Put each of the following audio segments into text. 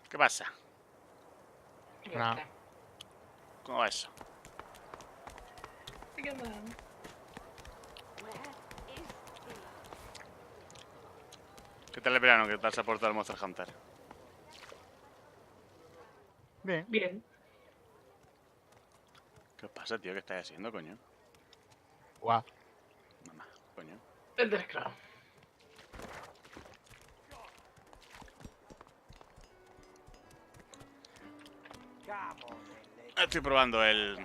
¿Qué pasa? No. ¿Cómo va eso? ¿Qué onda? ¿Qué tal el verano que pasa por todo el Monster Hunter? Bien. Bien. ¿Qué os pasa, tío? ¿Qué estáis haciendo, coño? Guau. Mamá, coño. El del esclavo. Estoy probando el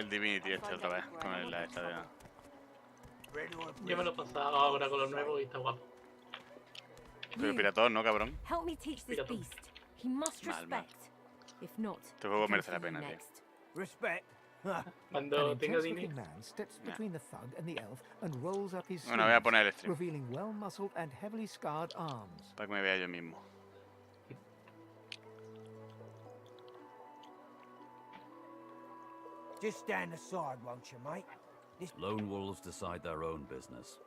Divinity este otra vez, con la esta de... Yo me lo he pasado ahora con lo nuevo y está guapo. Pero piratón, ¿no, cabrón? Help me teach this Piratón. beast. He must Mal, mal. respect. If not, Este juego it comes merece la for you pena, tío. next. Respect. Cuando An tenga intense dinero. looking man steps between the thug and the elf and rolls up his Bueno, voy a sleeves, poner el stream revealing well-muscled and heavily scarred arms. para que me vea yo mismo. Just stand aside, won't you, mate? Lone wolves decide their own business.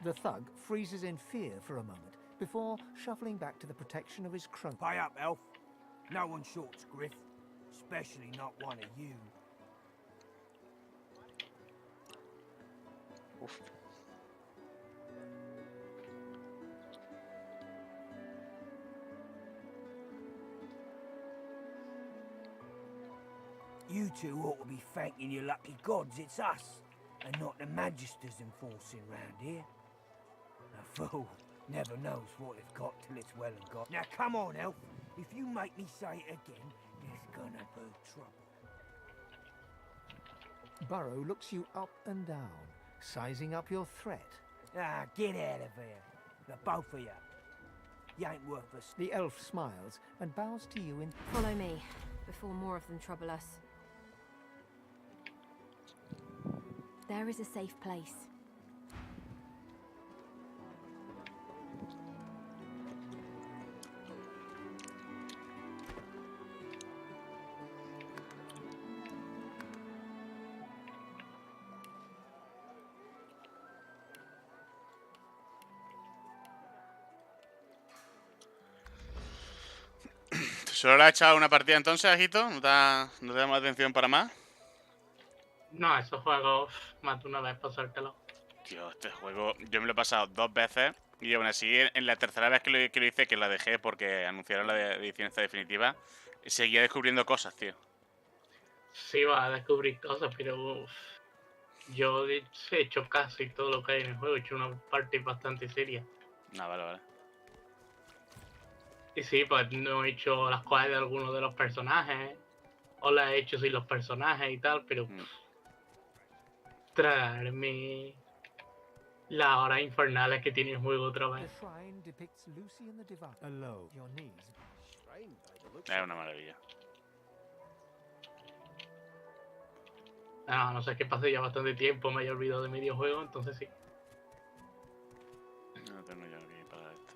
The thug freezes in fear for a moment before shuffling back to the protection of his crony. Pay up, elf. No one shorts Griff. Especially not one of you. Uf. You two ought to be thanking your lucky gods it's us, and not the Magisters enforcing round here. A fool never knows what they've got till it's well and gone. Now come on, elf. If you make me say it again, there's gonna be trouble. Burrow looks you up and down, sizing up your threat. Ah, get out of here. The both of you. You ain't worth a... The elf smiles and bows to you in... Follow me, before more of them trouble us. There is a safe place. ¿Solo le has echado una partida entonces, Ajito? ¿No te damos atención para más? No, esos juegos más de una vez pasártelo. Tío, este juego yo me lo he pasado 2 veces y aún así en la tercera vez que lo hice, que la dejé porque anunciaron la edición esta definitiva, seguía descubriendo cosas, tío. Sí, vas a descubrir cosas, pero yo he hecho casi todo lo que hay en el juego. He hecho una parte bastante seria. No, vale. Y sí, pues no he hecho las cosas de algunos de los personajes. O las he hecho sin los personajes y tal, pero... traerme las horas infernales que tiene el juego otra The vez. shrine depicts Lucy and the Divine. Alone. Your knees. Es una maravilla. No sé, que pasé ya bastante tiempo, me haya olvidado de medio juego, entonces sí. No tengo yo aquí para esto.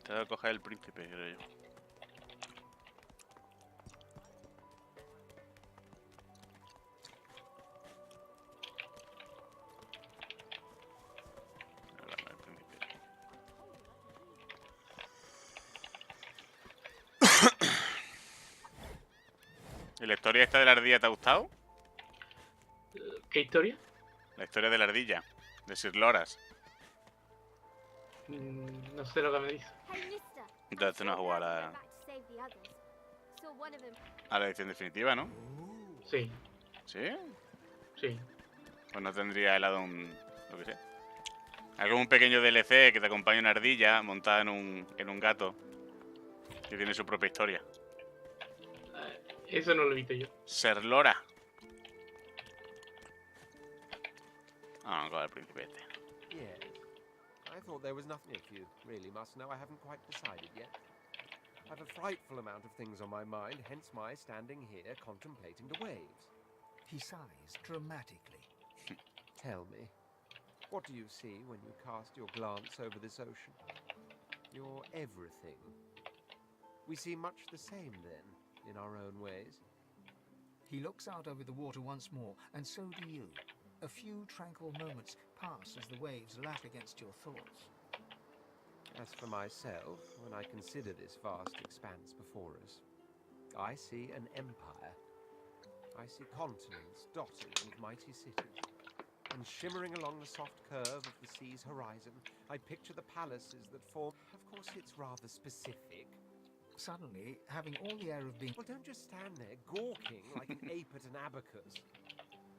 Tengo que coger el príncipe, creo yo. ¿Y la historia esta de la ardilla te ha gustado? ¿Qué historia? La historia de la ardilla, de Sir Loras. No sé lo que me dice. Entonces no has jugado a la edición definitiva, ¿no? Sí, ¿Sí? sí. Pues no tendría helado lo que sé. Algún pequeño DLC que te acompañe una ardilla montada en un gato que tiene su propia historia. Eso no lo he visto yo. Ser Lora. Con el príncipe este. Yes. I thought there was nothing. If you really must know, I haven't quite decided yet. I've a frightful amount of things on my mind, hence my standing here contemplating the waves. He sighs dramatically. Tell me, what do you see when you cast your glance over this ocean? Your everything. We see much the same, then, in our own ways. He looks out over the water once more, and so do you. A few tranquil moments pass as the waves lap against your thoughts. As for myself, when I consider this vast expanse before us, I see an empire. I see continents dotted with mighty cities. And shimmering along the soft curve of the sea's horizon, I picture the palaces that form... Of course, it's rather specific. Suddenly, having all the air of being... Well, don't just stand there gawking like an ape at an abacus.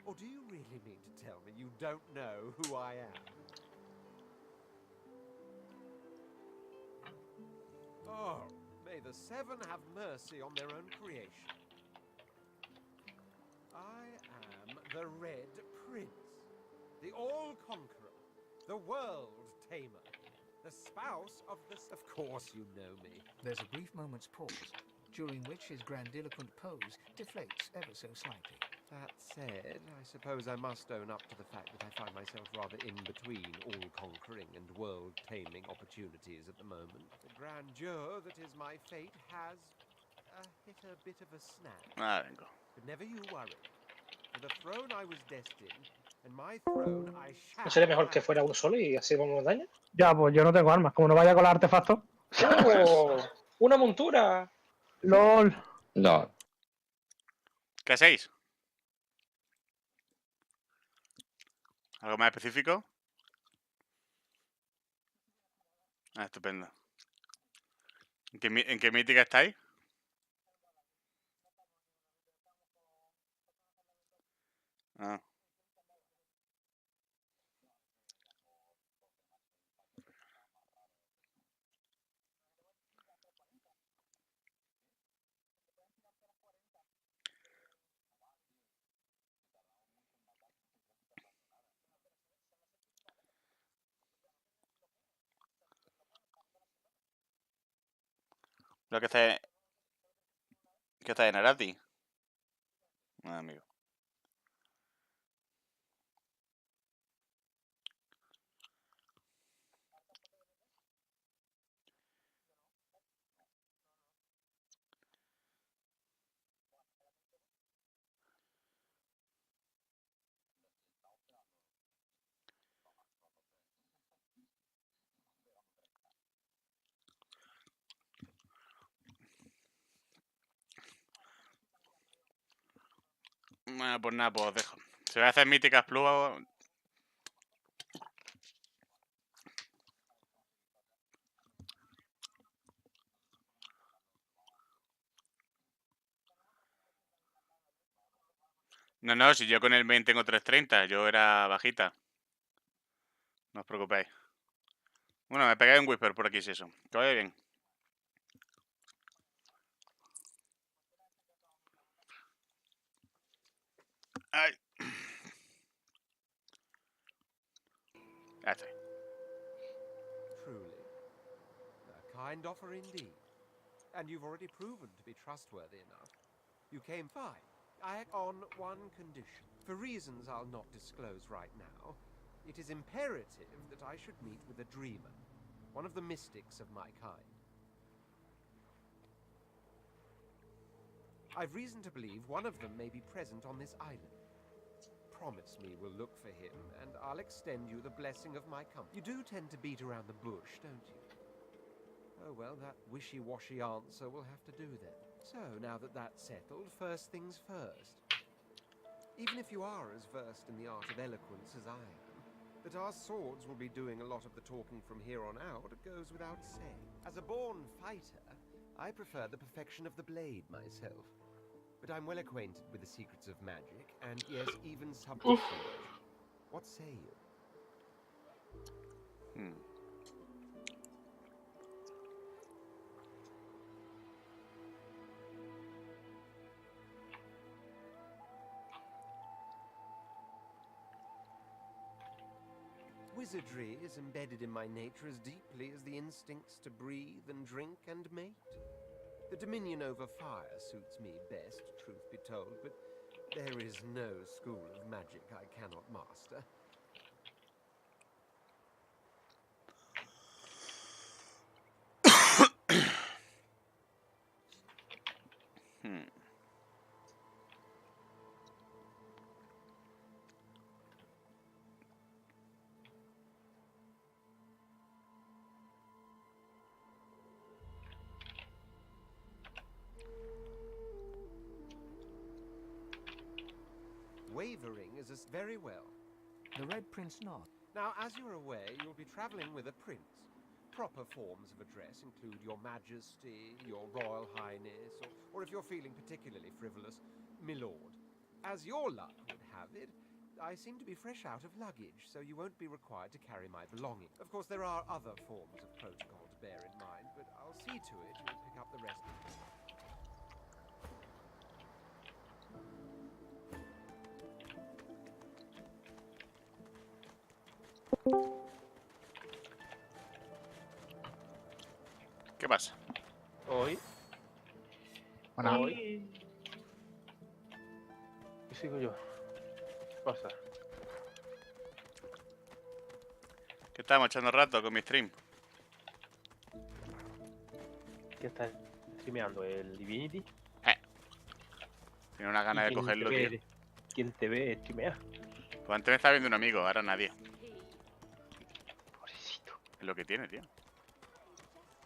Or do you really mean to tell me you don't know who I am? Oh, may the seven have mercy on their own creation. I am the Red Prince, the All-Conqueror, the World-Tamer, the spouse of the... Of course you know me. There's a brief moment's pause, during which his grandiloquent pose deflates ever so slightly. That said, I suppose I must own up to the fact that I find myself rather in between all-conquering and world-taming opportunities at the moment. The grandeur that is my fate has hit a bit of a snag. Ah, vengo. But never you worry. For the throne I was destined, and my throne I shall... ¿No sería mejor que fuera uno solo y así vamos daño? Ya, pues yo no tengo armas. Como no vaya con los artefactos. ¡Oh! ¡Una montura! LOL. No. ¿Qué hacéis? ¿Algo más específico? Ah, estupendo. ¿En qué mítica estáis? Ah. Lo que está... ¿Qué está en Arati? Ah, amigo. Bueno, pues nada, pues os dejo. Se va a hacer míticas plus. No, no, si yo con el main tengo 330, yo era bajita. No os preocupéis. Bueno, me pegáis un whisper por aquí si eso. Que vaya bien. Ay. Ya estoy. Truly. A kind offer indeed. And you've already proven to be trustworthy enough. You came fine. On one condition. For reasons I'll not disclose right now, it is imperative that I should meet with a dreamer. One of the mystics of my kind. I've reason to believe one of them may be present on this island. Promise me we'll look for him, and I'll extend you the blessing of my company. You do tend to beat around the bush, don't you? Oh well, that wishy-washy answer will have to do then. So, now that that's settled, first things first. Even if you are as versed in the art of eloquence as I am, that our swords will be doing a lot of the talking from here on out goes without saying. As a born fighter, I prefer the perfection of the blade myself. But I'm well acquainted with the secrets of magic, and yes, even subterfuge. What say you? Wizardry is embedded in my nature as deeply as the instincts to breathe and drink and mate. The dominion over fire suits me best, truth be told, but there is no school of magic I cannot master. wavering is very well. The Red Prince nods. Now, as you're aware, you'll be traveling with a prince. Proper forms of address include Your Majesty, Your Royal Highness, or if you're feeling particularly frivolous, Milord. As your luck would have it, I seem to be fresh out of luggage, so you won't be required to carry my belongings. Of course, there are other forms of protocol to bear in mind, but I'll see to it you'll pick up the rest. ¿Qué pasa? Hoy. Bueno, Hoy. Y sigo yo. ¿Qué pasa? Que estamos echando rato con mi stream. ¿Qué estás streameando? ¿El Divinity? Tiene una gana de cogerlo, tío. ¿Quién te ve streamear? Pues antes me estaba viendo un amigo, ahora nadie. Pobrecito. Es lo que tiene, tío.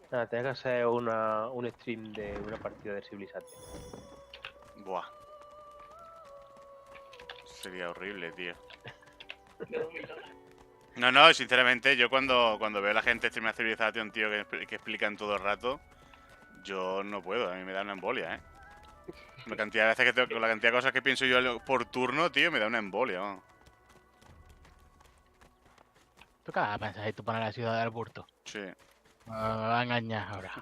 Nada, tenés que hacer un stream de una partida de Civilization. Buah. Sería horrible, tío. No, sinceramente, yo cuando veo a la gente streamear Civilization, tío, que explican todo el rato, yo no puedo, a mí me da una embolia, ¿eh? La cantidad de veces que con la cantidad de cosas que pienso yo por turno, tío, me da una embolia, vamos. ¿Tú qué vas a pensar si tú pones la ciudad de Alburto? Sí. Me va a engañar ahora.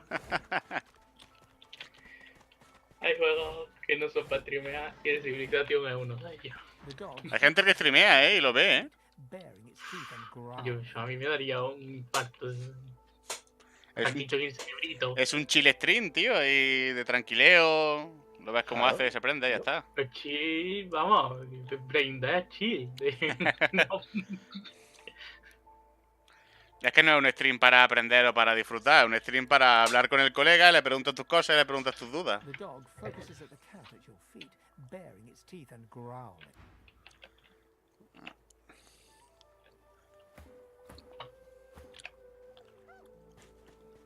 Hay juegos que no son para streamear y el Civilization es uno de ellos. The dog Hay gente que streamea, y lo ve, baring its teeth and growl. A mí me daría un impacto. Han dicho que el cerebrito. Es un chill stream, tío, y de tranquileo. Lo ves cómo Claro. hace, se prende y ya está. Pues chill, vamos, brain dead chill. No. Es que no es un stream para aprender o para disfrutar, es un stream para hablar con el colega, le preguntas tus cosas y le preguntas tus dudas. The dog focuses at the cat at your feet, baring its teeth and growling.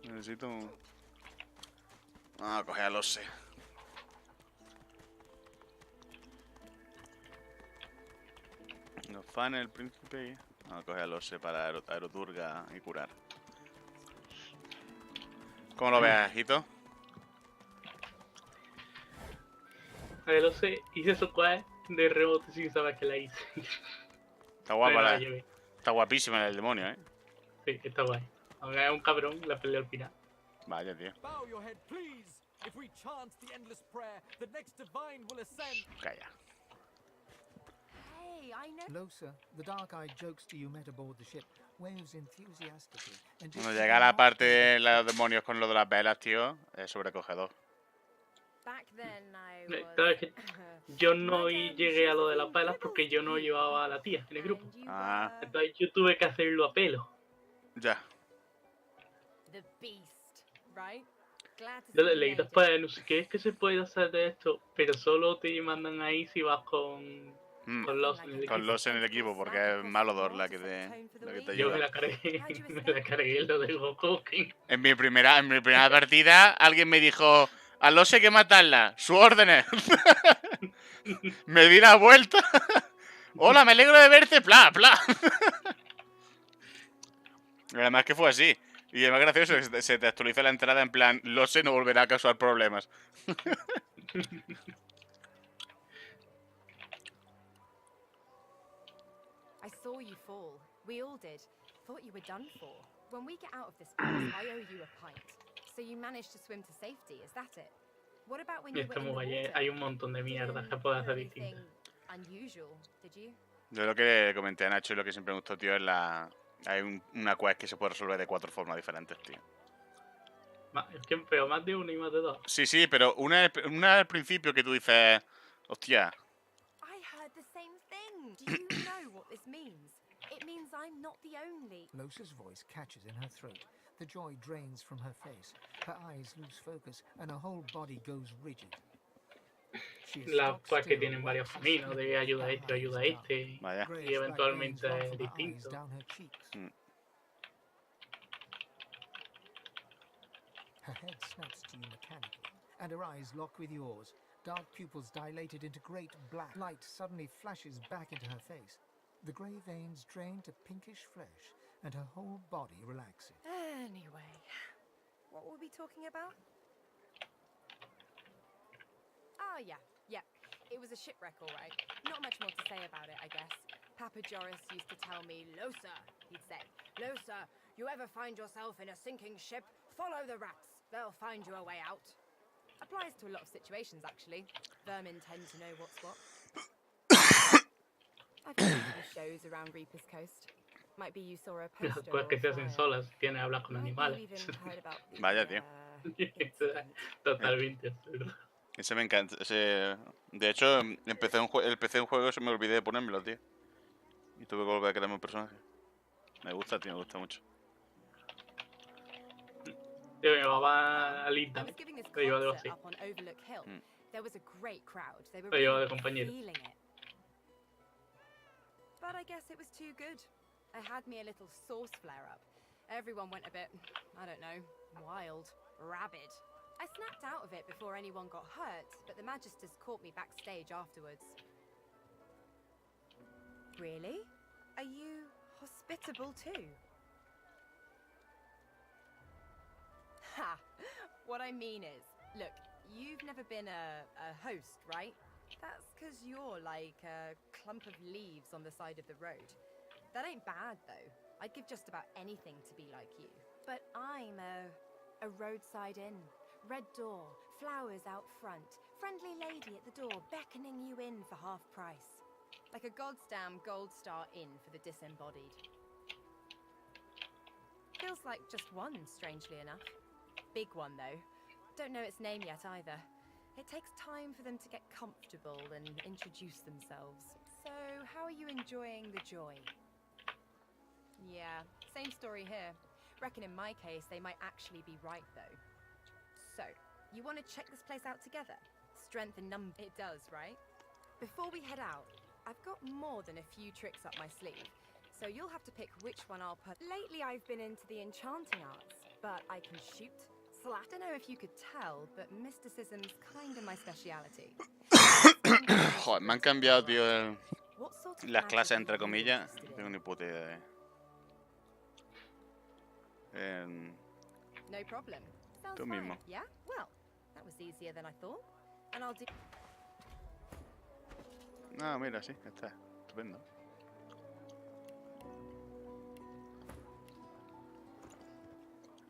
Necesito un... Ah, coger a los Los fans, el príncipe. Vamos a coger a los para aeroturga y curar. ¿Cómo lo ves, Hito? A ver, lo sé, hice eso cuál de rebote sin saber que la hice. Está guapa Pero la... la llevé. Está guapísima el demonio, ¿eh? Sí, está guay. Aunque es un cabrón, la pelea al final. Vaya, tío. Bow your head, please. If we chant the endless prayer, the next divine will ascend. Calla. Hey, I know. Losa, the dark-eyed jokester you met aboard the ship, waves enthusiastically. And Cuando just llega la not parte the- de los demonios con lo de las velas, tío, es sobrecogedor. Back then I Claro, es was. que yo no llegué a lo de las velas porque yo no llevaba a la tía en el grupo. And you Ah. were Entonces yo tuve que hacerlo a pelo. Ya. the beast, right? Glad to Yo see you leí made it. después, no sé qué es que se puede hacer de esto, pero solo te mandan ahí si vas con los en el equipo. Con los en el equipo, porque es Malodor la que te Yo me ayuda. la cargué, me la cargué lo de Goku. En mi primera partida, alguien me dijo: a los hay que matarla, sus órdenes. Me di la vuelta. Hola, me alegro de verte, pla, pla. Y además que fue así. Y es más gracioso que se te actualiza la entrada en plan, Lose no volverá a causar problemas. I saw you fall. We all did. Thought you were done for. When we get out of this place, I owe you a pint. So you managed to swim to safety, is that it? What about when Y you were in the estamos allí, water? hay un montón de mierdas que puedes hacer distintas. Unusual, did you? Yo lo que comenté a Nacho y lo que siempre me gustó, tío, es la... Hay una quest que se puede resolver de 4 formas diferentes, tío. Es que pero más de uno y más de dos. Sí, pero una al principio que tú dices, hostia, I heard the same thing. Do you know what this means? It means I'm not the only. Losa's voice catches in her throat. The joy drains from her face. Her eyes lose focus, and her whole body goes rigid. She is Las stock pues que still, tienen varios watching caminos, the de shadows ayuda a her este, eyes ayuda a dark. este. vaya. Greyish Y eventualmente black veins es run from her eyes distinto. down her cheeks. Her head snaps to you mechanically, and her eyes lock with yours. Dark pupils dilated into great black. Light suddenly flashes back into her face. The grey veins drain to pinkish flesh, and her whole body relaxes. Anyway, what were we talking about? Ah, yeah. It was a shipwreck, all right. Not much more to say about it, I guess. Papa Joris used to tell me, Losa, he'd say, Losa, you ever find yourself in a sinking ship, follow the rats. They'll find you a way out. Applies to a lot of situations, actually. Vermin tend to know what's what. I've been to the shows around Reaper's Coast. Might be you saw a Las poster cosas or que a se hacen flyer. solas, tiene a hablar con Might you animales. even heard about the, Vaya, tío. incident. Totalmente absurdo. Ese me encanta. De hecho, empecé un juego y se me olvidé de ponérmelo, tío. Y tuve que volver a crearme un personaje. Me gusta, tío, me gusta mucho. Tío, me llevaba al I internet. was giving this Lo llevaba concert así. up on Overlook Hill. Mm. There was a great crowd. They were Lo llevaba really de compañero. feeling it. But I guess it was too good. I had me a little source flare up. Everyone went a bit, I don't know, wild, rabid. I snapped out of it before anyone got hurt, but the Magisters caught me backstage afterwards. Really? Are you hospitable too? Ha! What I mean is, look, you've never been a host, right? That's because you're like a clump of leaves on the side of the road. That ain't bad, though. I'd give just about anything to be like you. But I'm a roadside inn. Red door, flowers out front, friendly lady at the door beckoning you in for half price. Like a goddamn gold star inn for the disembodied. Feels like just one, strangely enough. Big one, though. Don't know its name yet either. It takes time for them to get comfortable and introduce themselves. So, how are you enjoying the joy? Yeah, same story here. Reckon in my case, they might actually be right, though. So, you want to check this place out together? Strength in numbers. It does, right? Before we head out, I've got more than a few tricks up my sleeve. So you'll have to pick which one I'll put. Lately, I've been into the enchanting arts, but I can shoot. I don't know if you could tell, but mysticism's kind of my speciality. Joder, me han cambiado, tío, What sort of las magic clases are entre you comillas. interested No in? tengo ni puta idea, No problem. Sounds Tú fine. mismo. Yeah? Well, that was easier than I thought. And I'll do. Ah, mira, sí, está. Estupendo.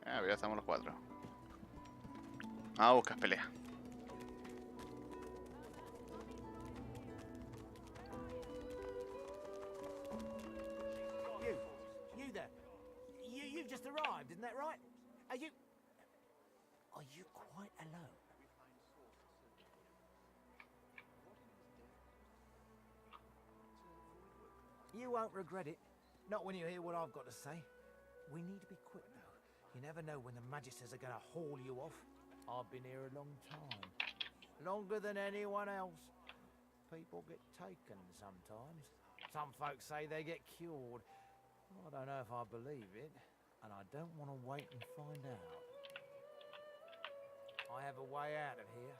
Ah, ya estamos los cuatro. Ah, buscas pelea. You there. You've just arrived, isn't that right? Are you quite alone? You won't regret it. Not when you hear what I've got to say. We need to be quick, though. You never know when the Magisters are going to haul you off. I've been here a long time. Longer than anyone else. People get taken sometimes. Some folks say they get cured. I don't know if I believe it, and I don't want to wait and find out. I have a way out of here.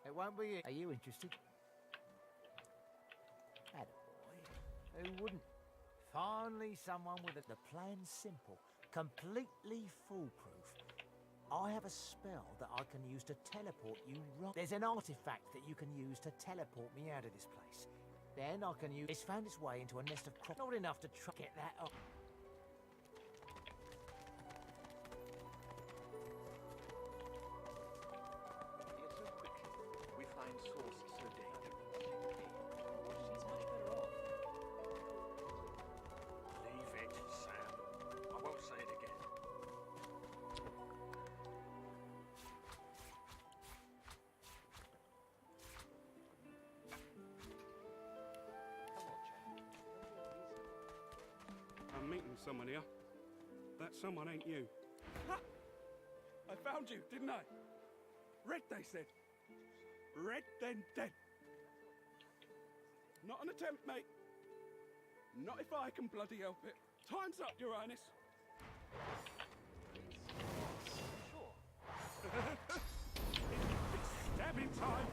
It won't be... Are you interested? Attaboy. Who wouldn't? Finally someone with the plan's simple. Completely foolproof. I have a spell that I can use to teleport you right... There's an artifact that you can use to teleport me out of this place. Then I can use... It's found its way into a nest of crops. Not enough to get that up. We find source so dangerous. She's much better off. Leave it, Sam. I won't say it again. I'm meeting someone here. That someone ain't you. Ha! I found you, didn't I? Red, they said. Red, then dead. Not an attempt, mate. Not if I can bloody help it. Time's up, Your Highness. Sure. It's stabbing time.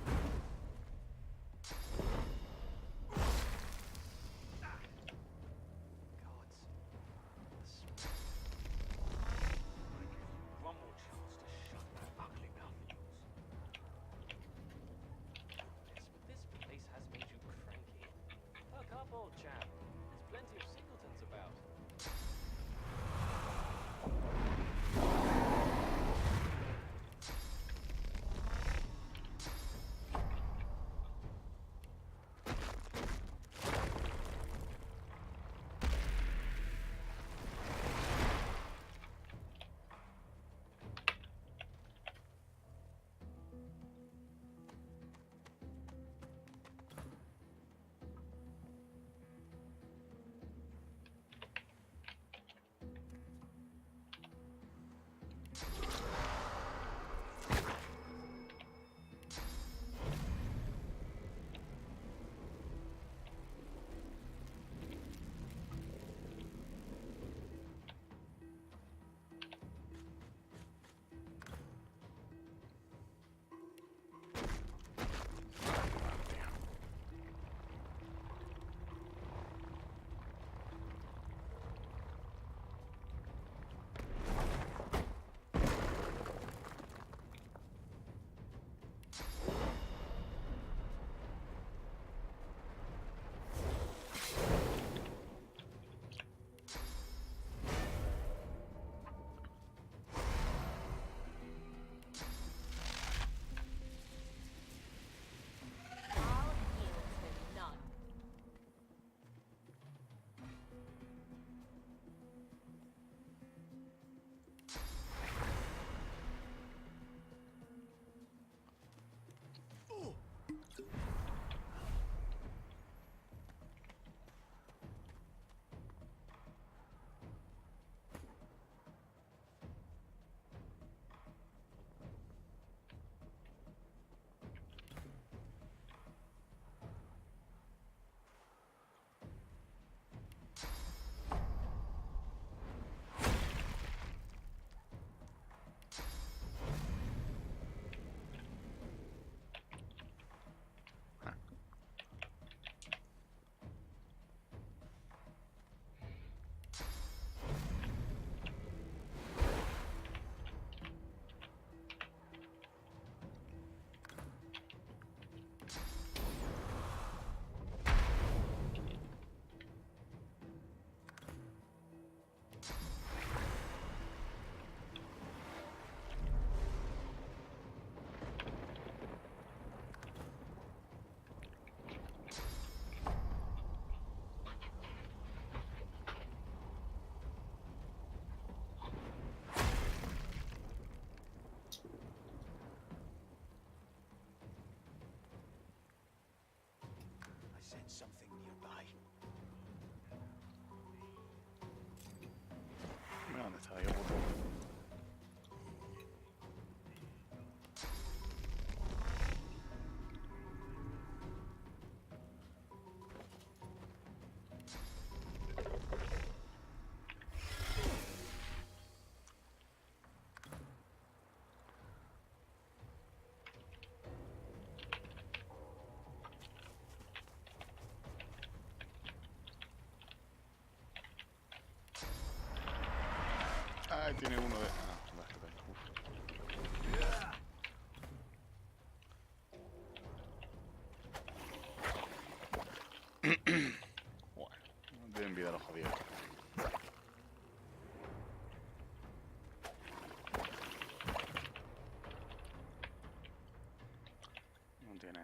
chap. There's plenty of singletons about. Something nearby. Mira dónde está yo, puto. Ah, tiene uno de... Ah, vale, vale. Bueno, no tienen vida los jodidos. No tiene...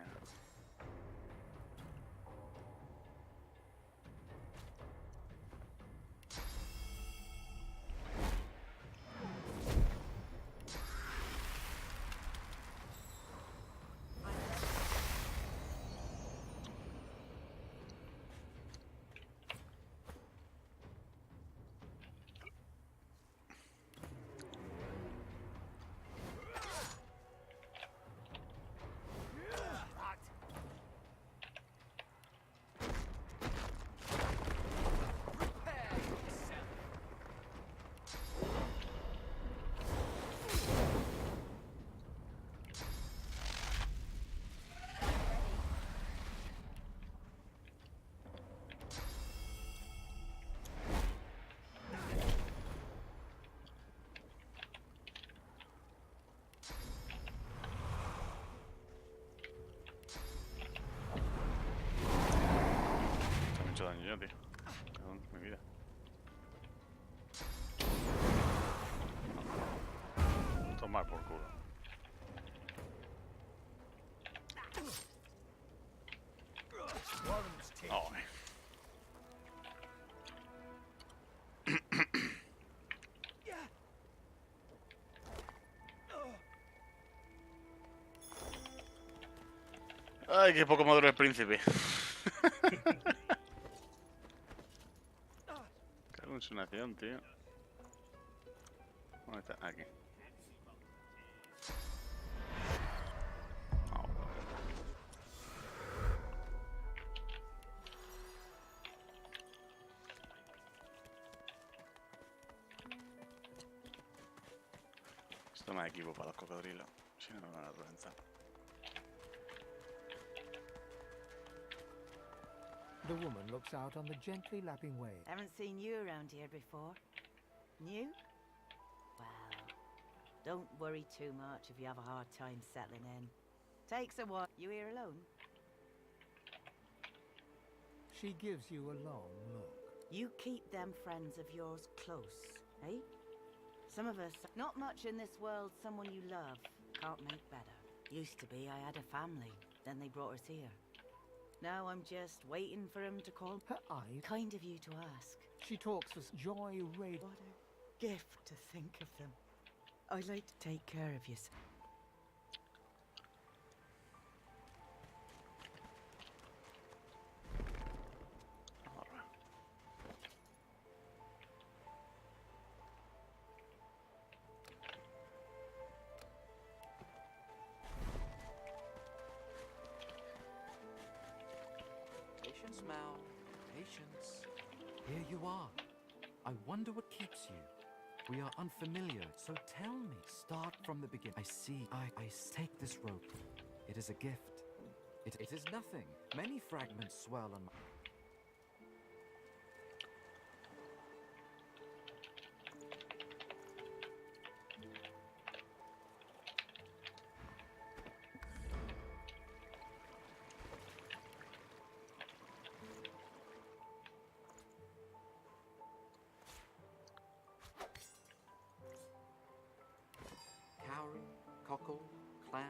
daño yo, tío. Cago en mi vida. Tomar por culo. Oh, ay, qué poco maduro el príncipe. Cago en su nación, tío. ¿Dónde está? Aquí. Oh. Esto me da equipo para los cocodrilos. Si no, me van a reventar. The woman looks out on the gently lapping wave. Haven't seen you around here before. New? Well, don't worry too much if you have a hard time settling in. Takes a while. You here alone? She gives you a long look. You keep them friends of yours close, eh? Some of us, not much in this world someone you love can't make better. Used to be I had a family, then they brought us here. Now I'm just waiting for him to call. Her eyes. Kind of you to ask. She talks with joy radiant. What a gift to think of them. I'd like to take care of you. Patience, Mal. Patience. Here you are. I wonder what keeps you. We are unfamiliar, so tell me. Start from the beginning. I see. I take this rope. It is a gift. It is nothing. Many fragments swell on my... Cowrie, cockle, clam.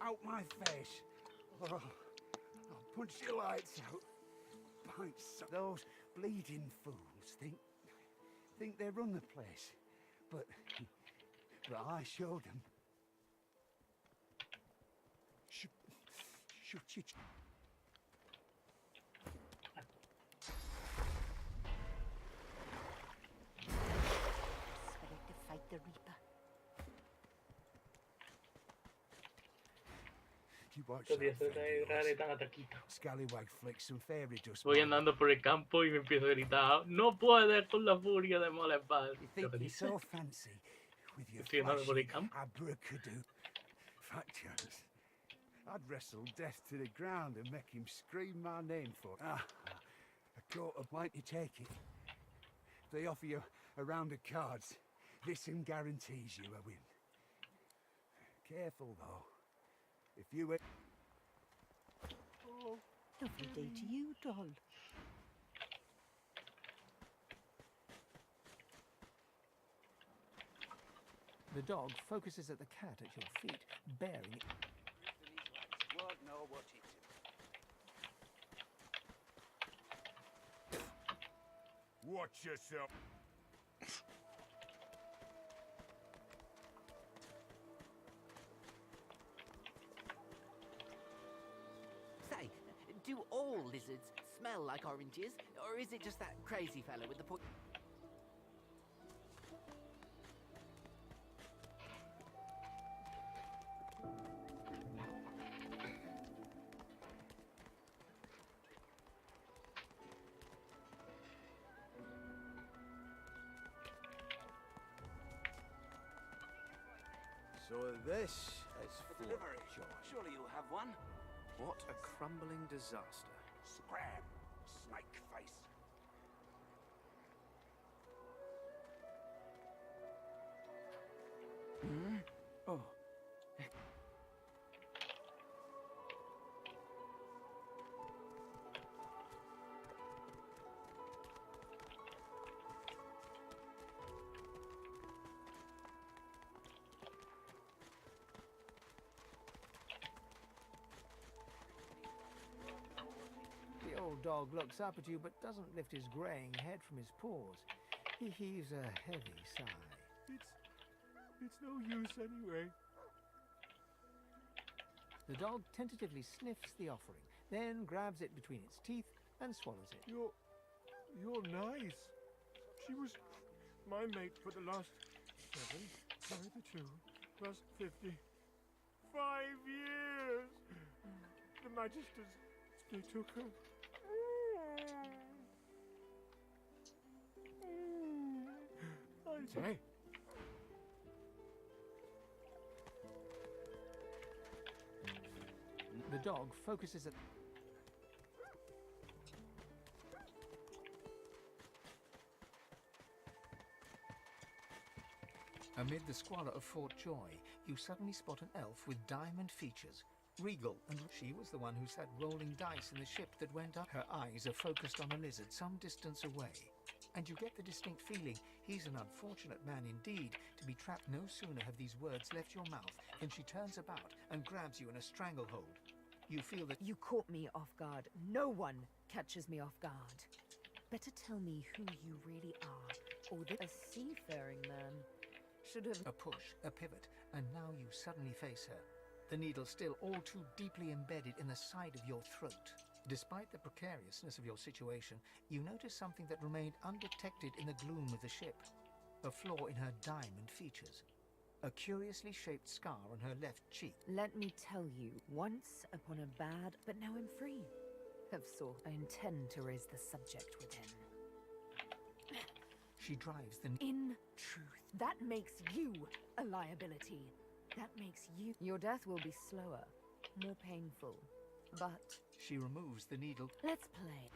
out my face. Oh, I'll punch your lights out. Pints. Those bleeding fools think they run the place, but I showed them. Shut your... Ready to fight the Reaper. You watch Todavía that, se friend of trae yours. tan ataquito. Scallywag flicks some fairy dust. Voy andando por el campo y me empiezo a gritar, no puedes con la furia de Molesbal. You think you're so fancy with your Estoy andando por el flashy campo. abracadoo. Fat chance. I'd wrestle death to the ground and make him scream my name for it. A coat of why don't you take it? If they offer you a round of cards, this one guarantees you a win. Careful though. If you... Oh, lovely day to you, doll. The dog focuses at the cat at your feet, bearing it. Won't know what it is. Watch yourself. Say, do all lizards smell like oranges, or is it just that crazy fella with the point? So this is for Delivery. George. Surely you have one. What a crumbling disaster. Scram, snake face. Oh. The old dog looks up at you but doesn't lift his greying head from his paws. He heaves a heavy sigh. It's no use anyway. The dog tentatively sniffs the offering, then grabs it between its teeth and swallows it. You're nice. She was my mate for the last 7, carry the 2, plus 50. 5 years. The Magisters, they took her. Say. The dog focuses at... Amid the squalor of Fort Joy, you suddenly spot an elf with diamond features. Regal, and she was the one who sat rolling dice in the ship that went up. Her eyes are focused on a lizard some distance away. And you get the distinct feeling he's an unfortunate man indeed to be trapped. No sooner have these words left your mouth than she turns about and grabs you in a stranglehold. You feel that... You caught me off guard. No one catches me off guard. Better tell me who you really are, or that a seafaring man should have... A push, a pivot, and now you suddenly face her. The needle still all too deeply embedded in the side of your throat. Despite the precariousness of your situation, you notice something that remained undetected in the gloom of the ship. A flaw in her diamond features. A curiously shaped scar on her left cheek. Let me tell you, once upon a bad, but now I'm free. Of sort, I intend to raise the subject within. She drives the... In truth, that makes you a liability. That makes you... Your death will be slower, more painful, but... She removes the needle. Let's play.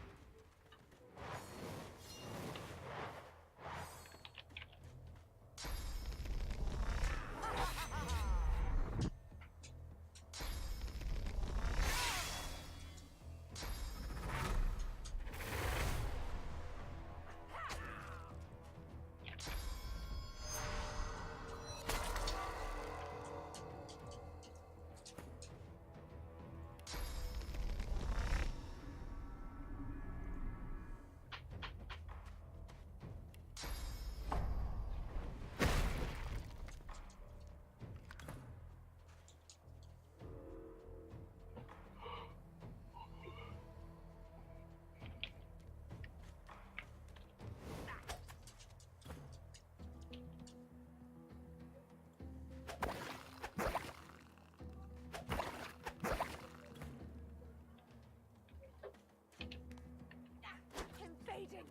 fading.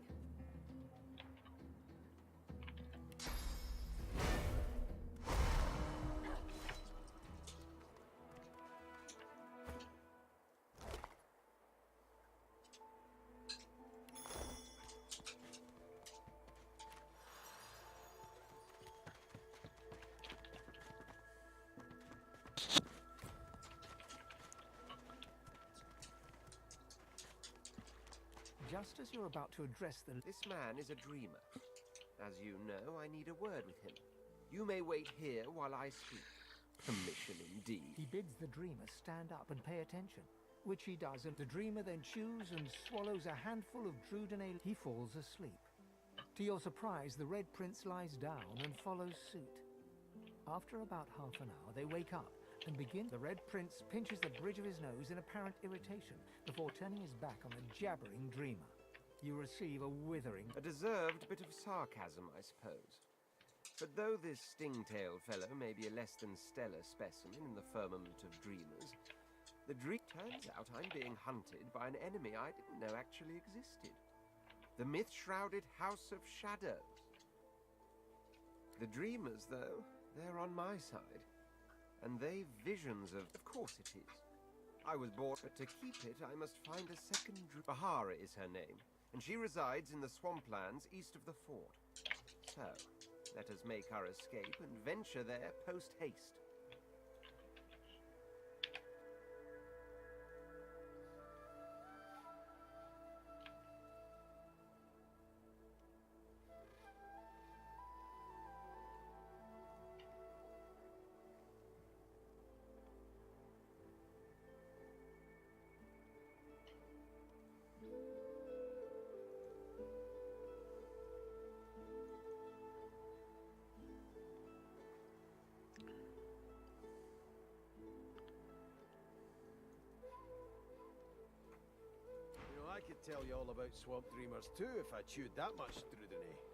Just as you're about to address the... This man is a dreamer. As you know, I need a word with him. You may wait here while I speak. Permission indeed. He bids the dreamer stand up and pay attention, which he does, and the dreamer then chews and swallows a handful of Drudenale. He falls asleep. To your surprise, the Red Prince lies down and follows suit. After about half an hour, they wake up and begin. The Red Prince pinches the bridge of his nose in apparent irritation before turning his back on the jabbering dreamer. You receive a withering... A deserved bit of sarcasm, I suppose. But though this sting-tailed fellow may be a less than stellar specimen in the firmament of dreamers, the dream turns out I'm being hunted by an enemy I didn't know actually existed. The myth-shrouded House of Shadows. The dreamers, though, they're on my side. And they've visions of... Of course it is. I was born, but to keep it, I must find a second... Bahara is her name, and she resides in the swamplands east of the fort. So, let us make our escape and venture there post-haste. I could tell you all about swamp dreamers too if I chewed that much Drudenale.